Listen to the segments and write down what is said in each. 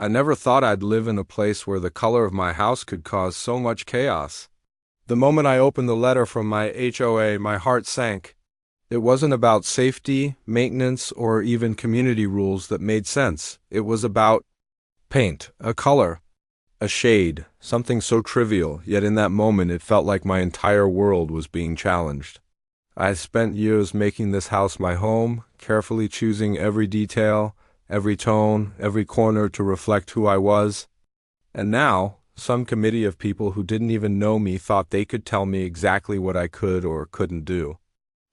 I never thought I'd live in a place where the color of my house could cause so much chaos. The moment I opened the letter from my HOA, my heart sank. It wasn't about safety, maintenance, or even community rules that made sense. It was about paint, a color, a shade, something so trivial, yet in that moment it felt like my entire world was being challenged. I spent years making this house my home, carefully choosing every detail, every tone, every corner to reflect who I was. And now, some committee of people who didn't even know me thought they could tell me exactly what I could or couldn't do.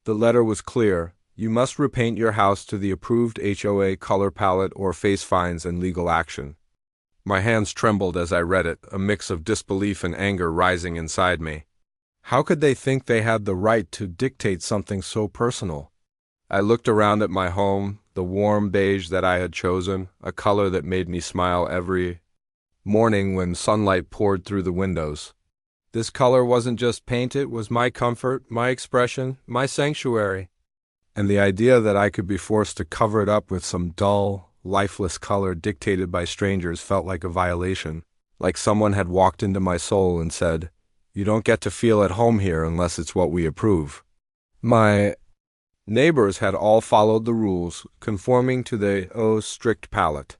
The letter was clear. You must repaint your house to the approved HOA color palette or face fines and legal action. My hands trembled as I read it, a mix of disbelief and anger rising inside me. How could they think they had the right to dictate something so personal? I looked around at my home, the warm beige that I had chosen, a color that made me smile every morning when sunlight poured through the windows. This color wasn't just paint, it was my comfort, my expression, my sanctuary. And the idea that I could be forced to cover it up with some dull, lifeless color dictated by strangers felt like a violation, like someone had walked into my soul and said, "You don't get to feel at home here unless it's what we approve." My neighbors had all followed the rules, conforming to the HOA's strict palette.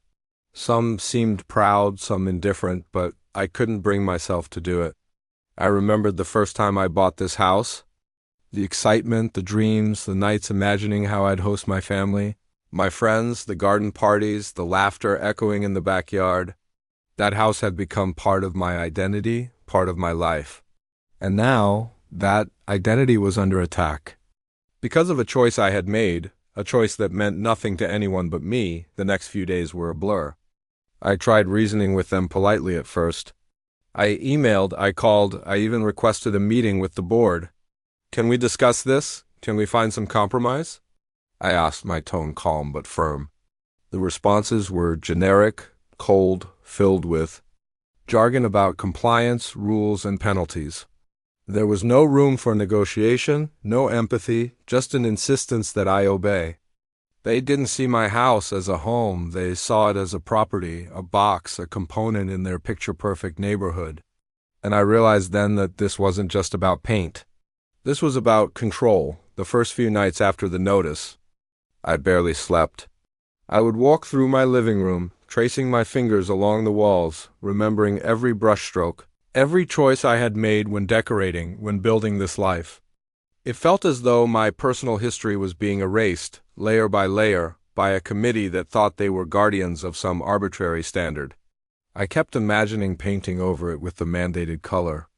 Some seemed proud, some indifferent, but I couldn't bring myself to do it. I remembered the first time I bought this house, the excitement, the dreams, the nights imagining how I'd host my family, my friends, the garden parties, the laughter echoing in the backyard. That house had become part of my identity, part of my life. And now, that identity was under attack. Because of a choice I had made, a choice that meant nothing to anyone but me, the next few days were a blur. I tried reasoning with them politely at first. I emailed, I called, I even requested a meeting with the board. "Can we discuss this? Can we find some compromise?" I asked, my tone calm but firm. The responses were generic, cold, filled with jargon about compliance, rules, and penalties. There was no room for negotiation, no empathy, just an insistence that I obey. They didn't see my house as a home, they saw it as a property, a box, a component in their picture-perfect neighborhood. And I realized then that this wasn't just about paint. This was about control. The first few nights after the notice, I barely slept. I would walk through my living room, tracing my fingers along the walls, remembering every brushstroke, every choice I had made when decorating, when building this life. It felt as though my personal history was being erased, layer by layer, by a committee that thought they were guardians of some arbitrary standard. I kept imagining painting over it with the mandated color.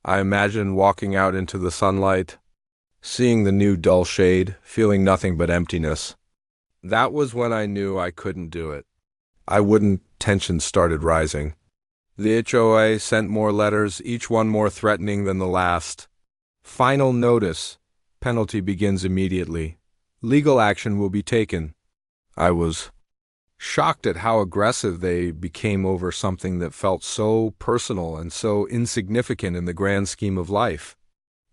I imagined walking out into the sunlight, seeing the new dull shade, feeling nothing but emptiness. That was when I knew I couldn't do it. I wouldn't. Tension started rising. The HOA sent more letters, each one more threatening than the last. Final notice. Penalty begins immediately. Legal action will be taken. I was shocked at how aggressive they became over something that felt so personal and so insignificant in the grand scheme of life.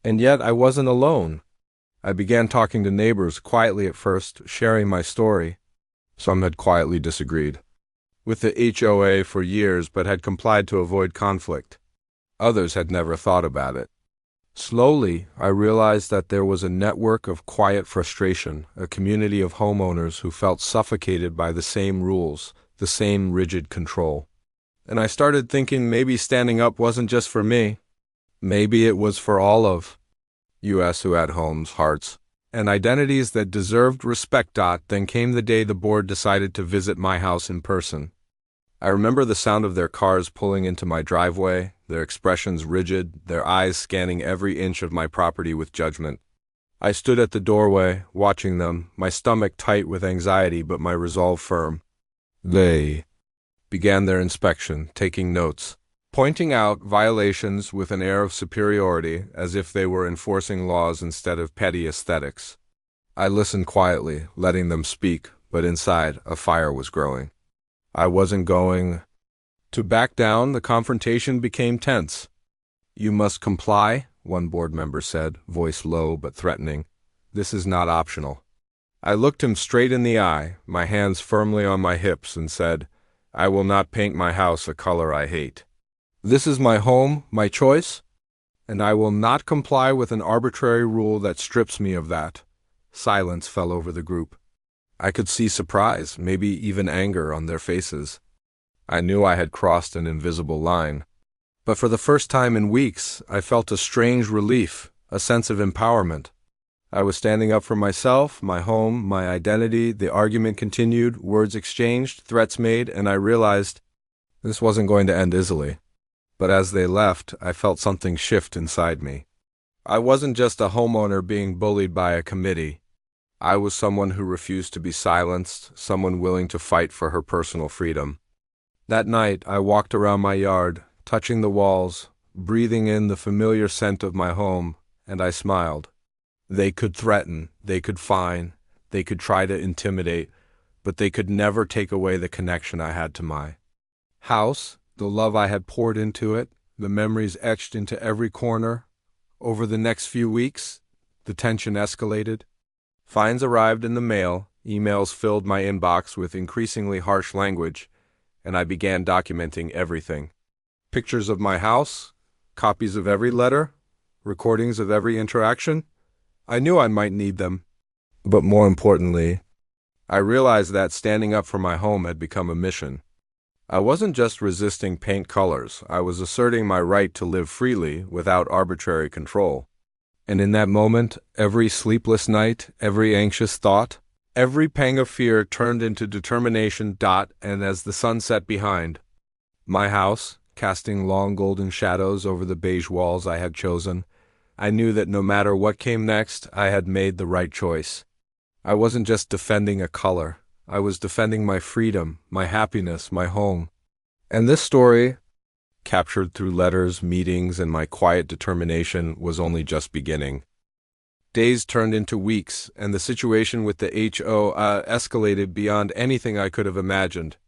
And yet I wasn't alone. I began talking to neighbors, quietly at first, sharing my story. Some had quietly disagreed with the HOA for years but had complied to avoid conflict. Others had never thought about it. Slowly, I realized that there was a network of quiet frustration, a community of homeowners who felt suffocated by the same rules, the same rigid control. And I started thinking maybe standing up wasn't just for me. Maybe it was for all of us who had homes, hearts, and identities that deserved respect. Then came the day the board decided to visit my house in person. I remember the sound of their cars pulling into my driveway, their expressions rigid, their eyes scanning every inch of my property with judgment. I stood at the doorway, watching them, my stomach tight with anxiety but my resolve firm. They began their inspection, taking notes, pointing out violations with an air of superiority, as if they were enforcing laws instead of petty aesthetics. I listened quietly, letting them speak, but inside, a fire was growing. I wasn't going to back down. The confrontation became tense. "You must comply," one board member said, voice low but threatening. "This is not optional." I looked him straight in the eye, my hands firmly on my hips, and said, I will not paint my house a color I hate. This is my home, my choice, and I will not comply with an arbitrary rule that strips me of that. Silence fell over the group. I could see surprise, maybe even anger on their faces. I knew I had crossed an invisible line. But for the first time in weeks, I felt a strange relief, a sense of empowerment. I was standing up for myself, my home, my identity. The argument continued, words exchanged, threats made, and I realized this wasn't going to end easily. But as they left, I felt something shift inside me. I wasn't just a homeowner being bullied by a committee. I was someone who refused to be silenced, someone willing to fight for her personal freedom. That night, I walked around my yard, touching the walls, breathing in the familiar scent of my home, and I smiled. They could threaten, they could fine, they could try to intimidate, but they could never take away the connection I had to my house, the love I had poured into it, the memories etched into every corner. Over the next few weeks, the tension escalated. Fines arrived in the mail, emails filled my inbox with increasingly harsh language, and I began documenting everything. Pictures of my house, copies of every letter, recordings of every interaction. I knew I might need them. But more importantly, I realized that standing up for my home had become a mission. I wasn't just resisting paint colors, I was asserting my right to live freely without arbitrary control. And in that moment, every sleepless night, every anxious thought, every pang of fear turned into determination. And as the sun set behind my house, casting long golden shadows over the beige walls I had chosen, I knew that no matter what came next, I had made the right choice. I wasn't just defending a color. I was defending my freedom, my happiness, my home. And this story, captured through letters, meetings, and my quiet determination, was only just beginning. Days turned into weeks, and the situation with the HOA escalated beyond anything I could have imagined.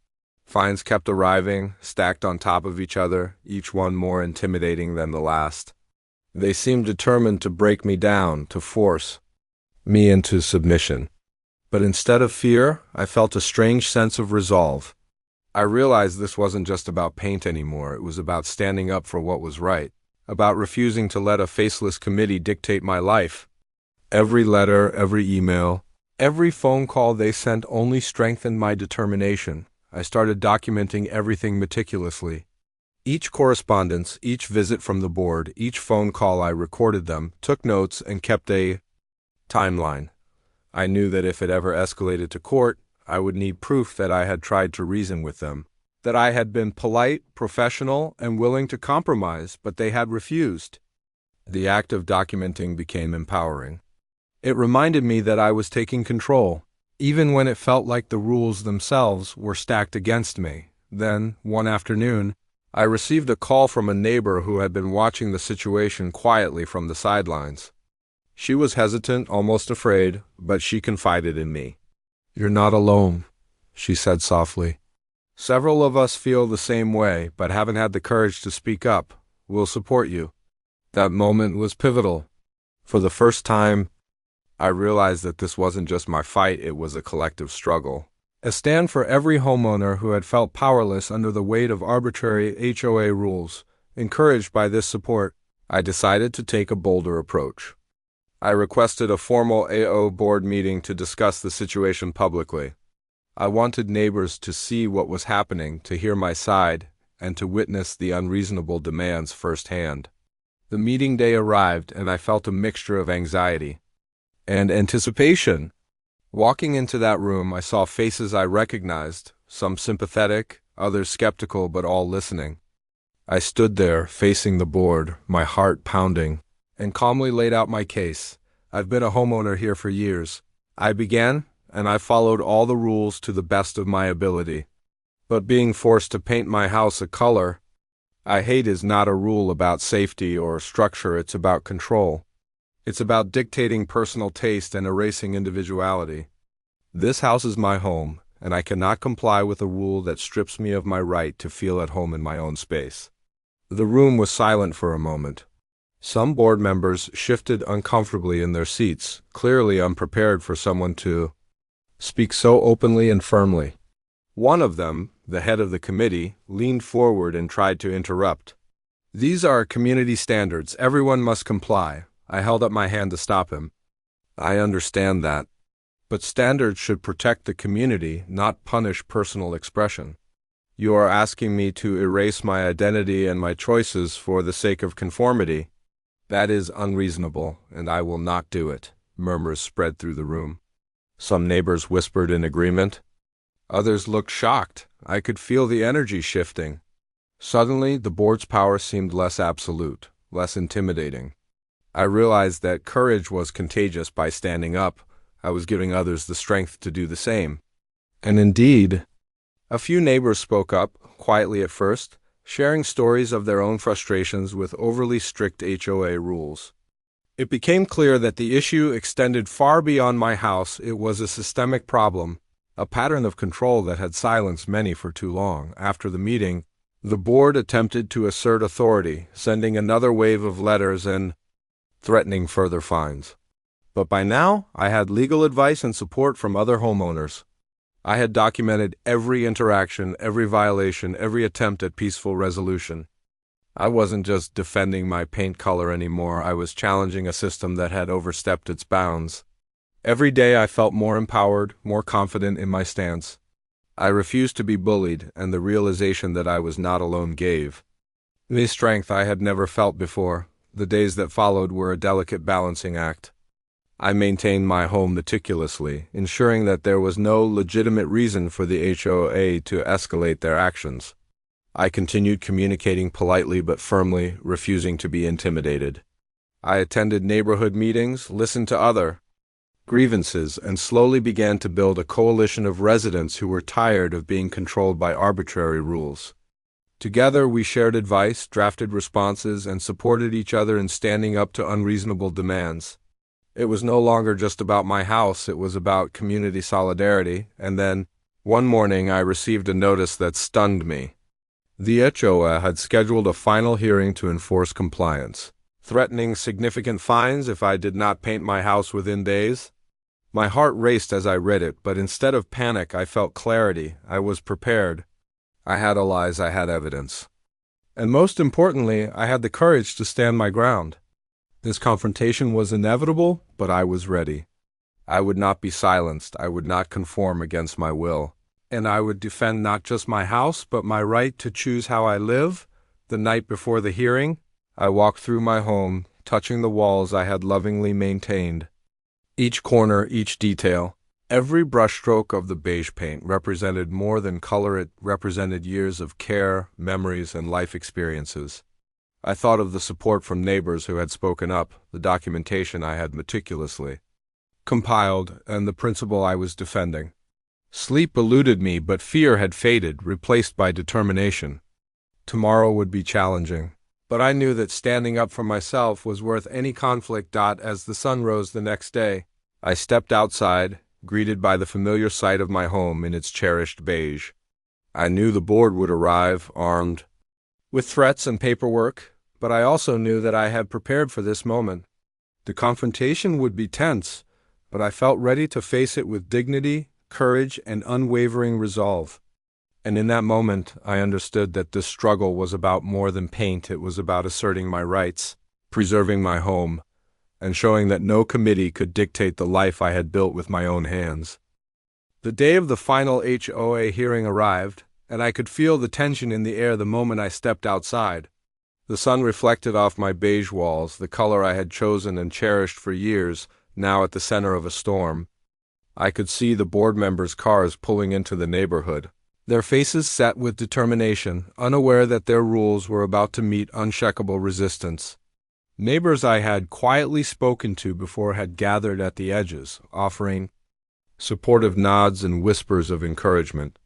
Fines kept arriving, stacked on top of each other, each one more intimidating than the last. They seemed determined to break me down, to force me into submission. But instead of fear, I felt a strange sense of resolve. I realized this wasn't just about paint anymore. It was about standing up for what was right, about refusing to let a faceless committee dictate my life. Every letter, every email, every phone call they sent only strengthened my determination. I started documenting everything meticulously. Each correspondence, each visit from the board, each phone call, I recorded them, took notes, and kept a timeline. I knew that if it ever escalated to court, I would need proof that I had tried to reason with them, that I had been polite, professional, and willing to compromise, but they had refused. The act of documenting became empowering. It reminded me that I was taking control, even when it felt like the rules themselves were stacked against me. Then, one afternoon, I received a call from a neighbor who had been watching the situation quietly from the sidelines. She was hesitant, almost afraid, but she confided in me. "You're not alone," she said softly. "Several of us feel the same way, but haven't had the courage to speak up. We'll support you." That moment was pivotal. For the first time, I realized that this wasn't just my fight, it was a collective struggle. A stand for every homeowner who had felt powerless under the weight of arbitrary HOA rules. Encouraged by this support, I decided to take a bolder approach. I requested a formal AO board meeting to discuss the situation publicly. I wanted neighbors to see what was happening, to hear my side, and to witness the unreasonable demands firsthand. The meeting day arrived, and I felt a mixture of anxiety and anticipation. Walking into that room, I saw faces I recognized, some sympathetic, others skeptical, but all listening. I stood there, facing the board, my heart pounding, and calmly laid out my case. "I've been a homeowner here for years," I began, "and I followed all the rules to the best of my ability. But being forced to paint my house a color I hate is not a rule about safety or structure, it's about control. It's about dictating personal taste and erasing individuality. This house is my home, and I cannot comply with a rule that strips me of my right to feel at home in my own space." The room was silent for a moment. Some board members shifted uncomfortably in their seats, clearly unprepared for someone to speak so openly and firmly. One of them, the head of the committee, leaned forward and tried to interrupt. "These are community standards. Everyone must comply." I held up my hand to stop him. "I understand that. But standards should protect the community, not punish personal expression. You are asking me to erase my identity and my choices for the sake of conformity. That is unreasonable, and I will not do it." Murmurs spread through the room. Some neighbors whispered in agreement. Others looked shocked. I could feel the energy shifting. Suddenly, the board's power seemed less absolute, less intimidating. I realized that courage was contagious. By standing up, I was giving others the strength to do the same. And indeed, a few neighbors spoke up, quietly at first, sharing stories of their own frustrations with overly strict HOA rules. It became clear that the issue extended far beyond my house. It was a systemic problem, a pattern of control that had silenced many for too long. After the meeting, the board attempted to assert authority, sending another wave of letters and threatening further fines. But by now, I had legal advice and support from other homeowners. I had documented every interaction, every violation, every attempt at peaceful resolution. I wasn't just defending my paint color anymore. I was challenging a system that had overstepped its bounds. Every day I felt more empowered, more confident in my stance. I refused to be bullied, and the realization that I was not alone gave me strength I had never felt before. The days that followed were a delicate balancing act. I maintained my home meticulously, ensuring that there was no legitimate reason for the HOA to escalate their actions. I continued communicating politely but firmly, refusing to be intimidated. I attended neighborhood meetings, listened to other grievances, and slowly began to build a coalition of residents who were tired of being controlled by arbitrary rules. Together, we shared advice, drafted responses, and supported each other in standing up to unreasonable demands. It was no longer just about my house, it was about community solidarity. And then, one morning, I received a notice that stunned me. The HOA had scheduled a final hearing to enforce compliance, threatening significant fines if I did not paint my house within days. My heart raced as I read it, but instead of panic, I felt clarity. I was prepared. I had allies, I had evidence. And most importantly, I had the courage to stand my ground. This confrontation was inevitable, but I was ready. I would not be silenced. I would not conform against my will. And I would defend not just my house, but my right to choose how I live. The night before the hearing, I walked through my home, touching the walls I had lovingly maintained. Each corner, each detail, every brushstroke of the beige paint represented more than color. It represented years of care, memories, and life experiences. I thought of the support from neighbors who had spoken up, the documentation I had meticulously compiled, and the principle I was defending. Sleep eluded me, but fear had faded, replaced by determination. Tomorrow would be challenging, but I knew that standing up for myself was worth any conflict. As the sun rose the next day, I stepped outside, greeted by the familiar sight of my home in its cherished beige. I knew the board would arrive, armed with threats and paperwork, but I also knew that I had prepared for this moment. The confrontation would be tense, but I felt ready to face it with dignity, courage, and unwavering resolve. And in that moment, I understood that this struggle was about more than paint. It was about asserting my rights, preserving my home, and showing that no committee could dictate the life I had built with my own hands. The day of the final HOA hearing arrived, and I could feel the tension in the air the moment I stepped outside. The sun reflected off my beige walls, the color I had chosen and cherished for years, now at the center of a storm. I could see the board members' cars pulling into the neighborhood, their faces set with determination, unaware that their rules were about to meet unshakable resistance. Neighbors I had quietly spoken to before had gathered at the edges, offering supportive nods and whispers of encouragement.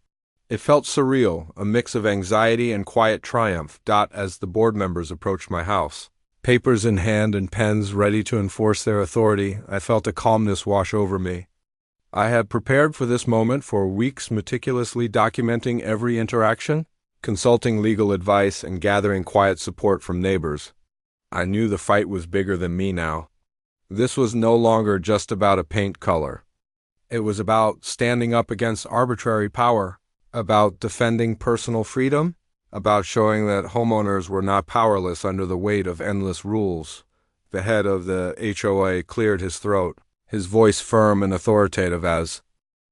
It felt surreal, a mix of anxiety and quiet triumph. As the board members approached my house, papers in hand and pens ready to enforce their authority, I felt a calmness wash over me. I had prepared for this moment for weeks, meticulously documenting every interaction, consulting legal advice, and gathering quiet support from neighbors. I knew the fight was bigger than me now. This was no longer just about a paint color. It was about standing up against arbitrary power, about defending personal freedom, about showing that homeowners were not powerless under the weight of endless rules. The head of the HOA cleared his throat, his voice firm and authoritative as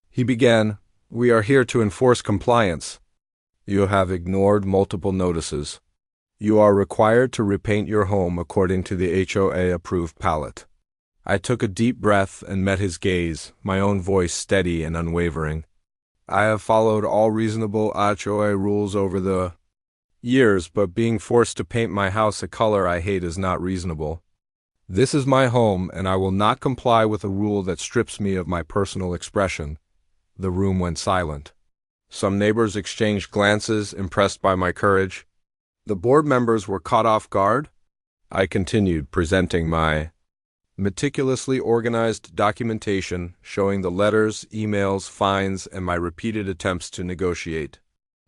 he began, "We are here to enforce compliance. You have ignored multiple notices. You are required to repaint your home according to the HOA-approved palette." I took a deep breath and met his gaze, my own voice steady and unwavering. I have followed all reasonable HOA rules over the years, but being forced to paint my house a color I hate is not reasonable. This is my home, and I will not comply with a rule that strips me of my personal expression. The room went silent. Some neighbors exchanged glances, impressed by my courage. The board members were caught off guard. I continued, presenting my meticulously organized documentation showing the letters, emails, fines, and my repeated attempts to negotiate.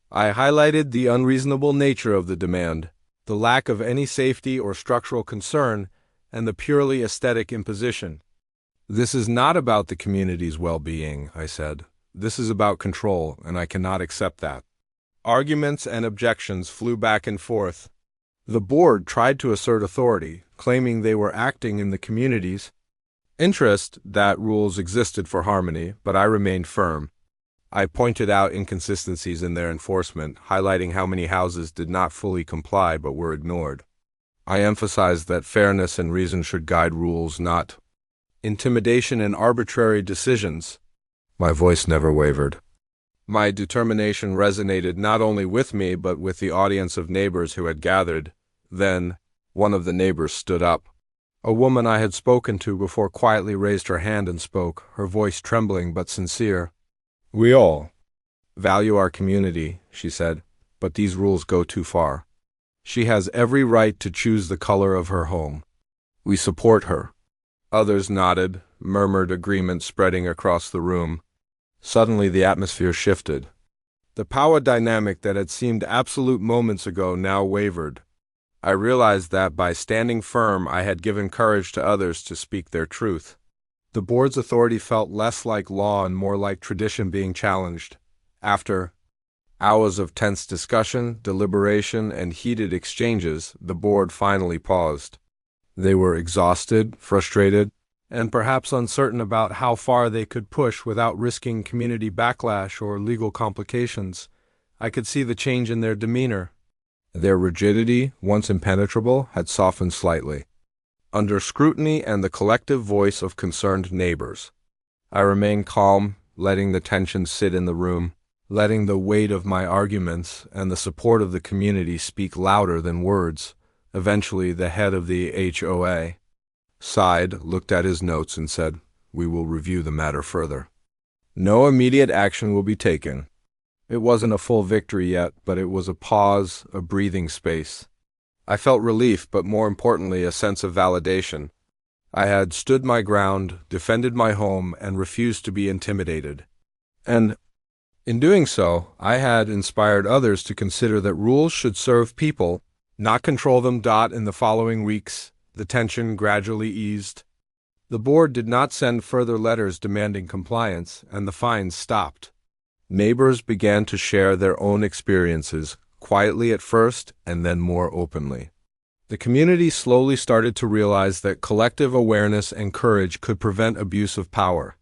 I highlighted the unreasonable nature of the demand, the lack of any safety or structural concern, and the purely aesthetic imposition. "This is not about the community's well-being," I said. "This is about control, and I cannot accept that." Arguments and objections flew back and forth. The board tried to assert authority, claiming they were acting in the community's interest, that rules existed for harmony, but I remained firm. I pointed out inconsistencies in their enforcement, highlighting how many houses did not fully comply but were ignored. I emphasized that fairness and reason should guide rules, not intimidation and arbitrary decisions. My voice never wavered. My determination resonated not only with me but with the audience of neighbors who had gathered. Then, one of the neighbors stood up. A woman I had spoken to before quietly raised her hand and spoke, her voice trembling but sincere. "We all value our community," she said, "but these rules go too far. She has every right to choose the color of her home. We support her." Others nodded, murmured agreement spreading across the room. Suddenly the atmosphere shifted. The power dynamic that had seemed absolute moments ago now wavered. I realized that by standing firm I had given courage to others to speak their truth. The board's authority felt less like law and more like tradition being challenged. After hours of tense discussion, deliberation, and heated exchanges, the board finally paused. They were exhausted, frustrated, and perhaps uncertain about how far they could push without risking community backlash or legal complications. I could see the change in their demeanor. Their rigidity, once impenetrable, had softened slightly. Under scrutiny and the collective voice of concerned neighbors, I remained calm, letting the tension sit in the room, letting the weight of my arguments and the support of the community speak louder than words. Eventually, the head of the HOA sighed, looked at his notes, and said, "We will review the matter further. No immediate action will be taken." It wasn't a full victory yet, but it was a pause, a breathing space. I felt relief, but more importantly, a sense of validation. I had stood my ground, defended my home, and refused to be intimidated. And in doing so, I had inspired others to consider that rules should serve people, not control them. In the following weeks, the tension gradually eased. The board did not send further letters demanding compliance, and the fines stopped. Neighbors began to share their own experiences, quietly at first and then more openly. The community slowly started to realize that collective awareness and courage could prevent abuse of power.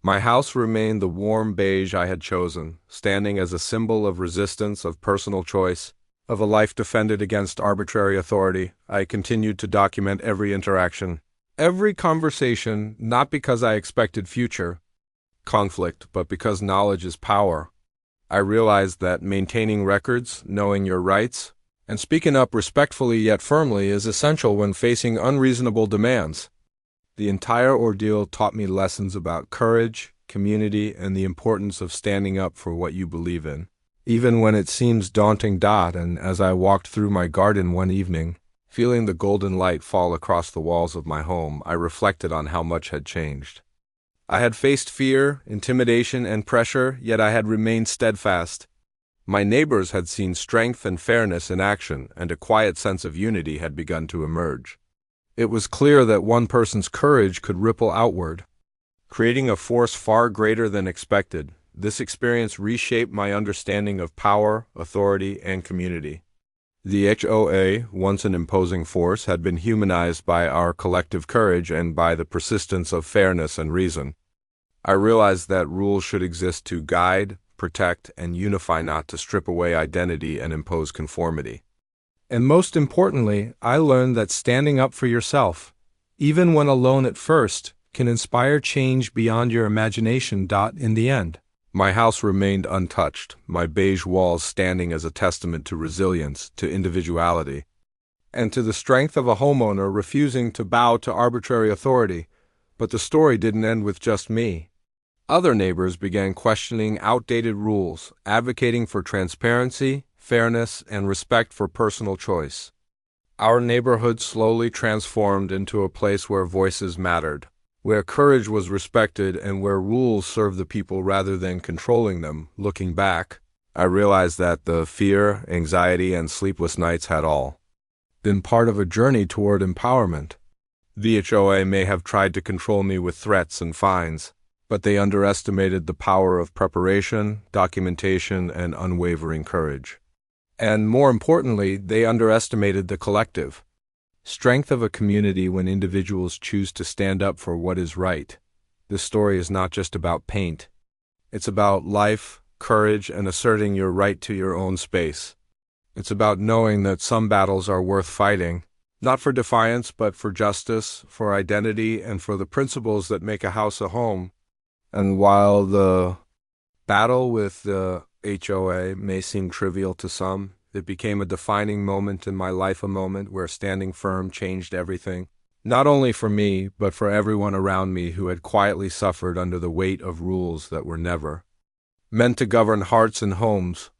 My house remained the warm beige I had chosen, standing as a symbol of resistance, of personal choice, of a life defended against arbitrary authority. I continued to document every interaction, every conversation, not because I expected future conflict, but because knowledge is power. I realized that maintaining records, knowing your rights, and speaking up respectfully yet firmly is essential when facing unreasonable demands. The entire ordeal taught me lessons about courage, community, and the importance of standing up for what you believe in, even when it seems daunting. And as I walked through my garden one evening, feeling the golden light fall across the walls of my home, I reflected on how much had changed. I had faced fear, intimidation, and pressure, yet I had remained steadfast. My neighbors had seen strength and fairness in action, and a quiet sense of unity had begun to emerge. It was clear that one person's courage could ripple outward, creating a force far greater than expected. This experience reshaped my understanding of power, authority, and community. The HOA, once an imposing force, had been humanized by our collective courage and by the persistence of fairness and reason. I realized that rules should exist to guide, protect, and unify, not to strip away identity and impose conformity. And most importantly, I learned that standing up for yourself, even when alone at first, can inspire change beyond your imagination. In the end, my house remained untouched, my beige walls standing as a testament to resilience, to individuality, and to the strength of a homeowner refusing to bow to arbitrary authority. But the story didn't end with just me. Other neighbors began questioning outdated rules, advocating for transparency, fairness, and respect for personal choice. Our neighborhood slowly transformed into a place where voices mattered, where courage was respected, and where rules served the people rather than controlling them. Looking back, I realized that the fear, anxiety, and sleepless nights had all been part of a journey toward empowerment. The HOA may have tried to control me with threats and fines, but they underestimated the power of preparation, documentation, and unwavering courage. And more importantly, they underestimated the collective strength of a community when individuals choose to stand up for what is right. This story is not just about paint. It's about life, courage, and asserting your right to your own space. It's about knowing that some battles are worth fighting, not for defiance, but for justice, for identity, and for the principles that make a house a home. And while the battle with the HOA may seem trivial to some, it became a defining moment in my life, a moment where standing firm changed everything, not only for me, but for everyone around me who had quietly suffered under the weight of rules that were never meant to govern hearts and homes.